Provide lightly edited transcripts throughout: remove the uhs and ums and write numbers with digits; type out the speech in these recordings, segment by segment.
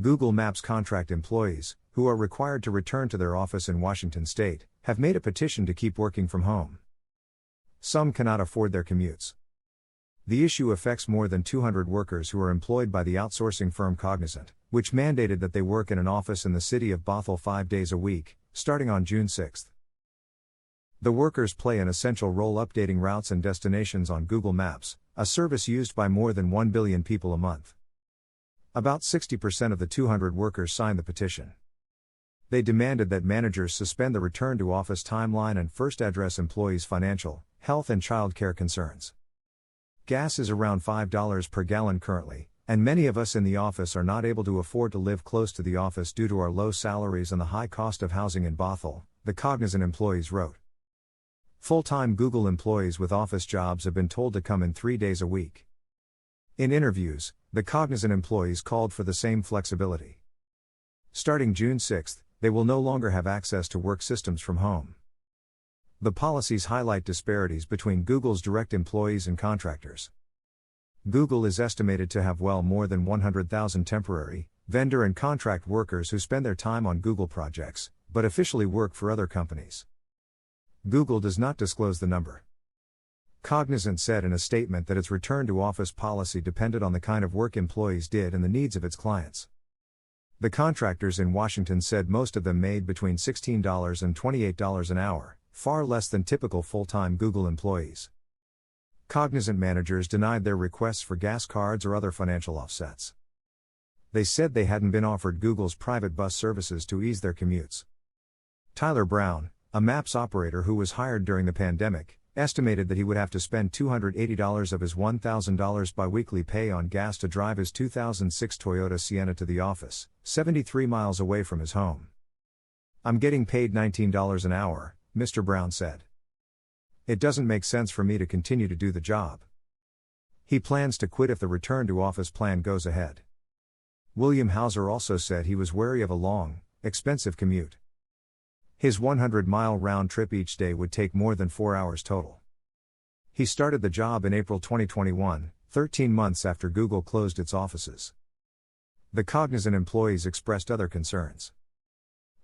Google Maps contract employees, who are required to return to their office in Washington state, have made a petition to keep working from home. Some cannot afford their commutes. The issue affects more than 200 workers who are employed by the outsourcing firm Cognizant, which mandated that they work in an office in the city of Bothell 5 days a week, starting on June 6. The workers play an essential role updating routes and destinations on Google Maps, a service used by more than 1 billion people a month. About 60% of the 200 workers signed the petition. They demanded that managers suspend the return to office timeline and first address employees' financial, health and child care concerns. Gas is around $5 per gallon currently, and many of us in the office are not able to afford to live close to the office due to our low salaries and the high cost of housing in Bothell, the Cognizant employees wrote. Full-time Google employees with office jobs have been told to come in 3 days a week. In interviews, the Cognizant employees called for the same flexibility. Starting June 6, they will no longer have access to work systems from home. The policies highlight disparities between Google's direct employees and contractors. Google is estimated to have well more than 100,000 temporary, vendor and contract workers who spend their time on Google projects, but officially work for other companies. Google does not disclose the number. Cognizant said in a statement that its return to office policy depended on the kind of work employees did and the needs of its clients. The contractors in Washington said most of them made between $16 and $28 an hour, far less than typical full-time Google employees. Cognizant managers denied their requests for gas cards or other financial offsets. They said they hadn't been offered Google's private bus services to ease their commutes. Tyler Brown, a Maps operator who was hired during the pandemic, estimated that he would have to spend $280 of his $1,000 biweekly pay on gas to drive his 2006 Toyota Sienna to the office, 73 miles away from his home. "I'm getting paid $19 an hour," Mr. Brown said. "It doesn't make sense for me to continue to do the job." He plans to quit if the return to office plan goes ahead. William Hauser also said he was wary of a long, expensive commute. His 100-mile round trip each day would take more than 4 hours total. He started the job in April 2021, 13 months after Google closed its offices. The Cognizant employees expressed other concerns.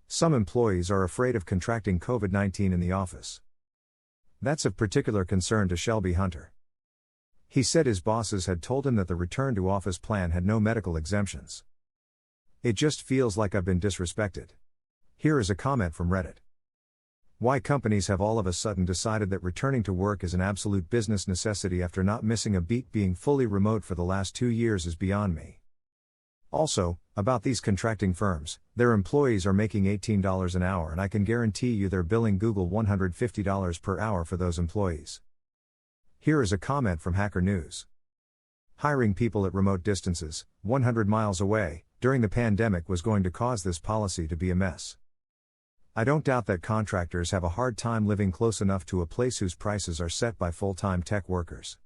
Some employees are afraid of contracting COVID-19 in the office. That's of particular concern to Shelby Hunter. He said his bosses had told him that the return to office plan had no medical exemptions. "It just feels like I've been disrespected." Here is a comment from Reddit. "Why companies have all of a sudden decided that returning to work is an absolute business necessity after not missing a beat being fully remote for the last 2 years is beyond me." Also, about these contracting firms, their employees are making $18 an hour and I can guarantee you they're billing Google $150 per hour for those employees. Here is a comment from Hacker News. Hiring people at remote distances, 100 miles away, during the pandemic was going to cause this policy to be a mess. I don't doubt that contractors have a hard time living close enough to a place whose prices are set by full-time tech workers.